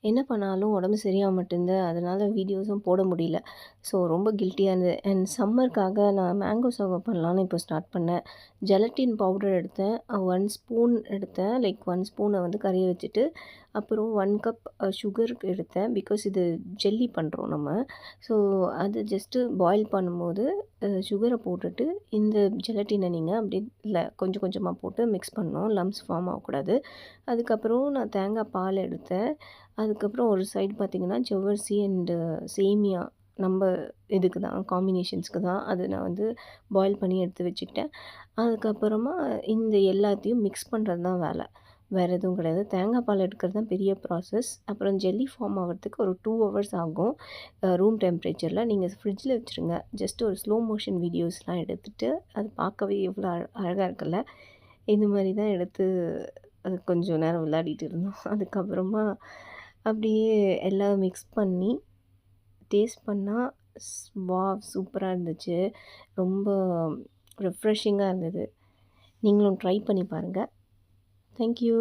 என்ன பண்ணாலும் உடம்பு சரியாக மாட்டேன்து. அதனால வீடியோஸும் போட முடியல. ஸோ ரொம்ப கில்ட்டியா இருந்தது. அண்ட் சம்மருக்காக நான் மேங்கோ சர்பத் பண்ணலான்னு இப்போ ஸ்டார்ட் பண்ணேன். ஜெலட்டின் பவுடர் எடுத்தேன். 1 ஸ்பூன் எடுத்தேன். லைக் 1 ஸ்பூனை வந்து கரைய வச்சுட்டு, அப்புறம் 1 கப் சுகருக்கு எடுத்தேன். பிகாஸ் இது ஜெல்லி பண்ணுறோம் நம்ம. ஸோ அது ஜஸ்ட்டு பாயில் பண்ணும்போது சுகரை போட்டுட்டு, இந்த ஜெலட்டினை நீங்கள் அப்படியே இல்லை கொஞ்சம் கொஞ்சமாக போட்டு மிக்ஸ் பண்ணணும். லம்ப்ஸ் ஃபார்ம் ஆகக்கூடாது. அதுக்கப்புறம் நான் தேங்காய் பால் எடுத்தேன். அதுக்கப்புறம் ஒரு சைடு பார்த்திங்கன்னா ஜவ்வரிசி அண்டு சேமியா நம்ம இதுக்கு தான் காம்பினேஷன்ஸ்க்கு தான் அது நான் வந்து பாயில் பண்ணி எடுத்து வச்சுக்கிட்டேன். அதுக்கப்புறமா இந்த எல்லாத்தையும் மிக்ஸ் பண்ணுறது தான் வேலை. வேறு எதுவும் கிடையாது. தேங்காய் பால் எடுக்கிறது தான் பெரிய ப்ராசஸ். அப்புறம் ஜெல்லி ஃபார்ம் ஆகிறதுக்கு ஒரு 2 ஹவர்ஸ் ஆகும். ரூம் டெம்பரேச்சரில் நீங்கள் ஃப்ரிட்ஜில் வச்சுருங்க. ஜஸ்ட் ஒரு ஸ்லோ மோஷன் வீடியோஸ்லாம் எடுத்துகிட்டு அது பார்க்கவே எவ்வளோ அழகாக இருக்குல்ல. இது மாதிரி தான் எடுத்து அது கொஞ்சம் நேரம் விளையாடிட்டு இருந்தோம். அதுக்கப்புறமா அப்படியே எல்லாம் மிக்ஸ் பண்ணி டேஸ்ட் பண்ணால் வாவ்! சூப்பராக இருந்துச்சு. ரொம்ப ரிஃப்ரெஷிங்காக இருந்தது. நீங்களும் ட்ரை பண்ணி பாருங்கள். Thank you.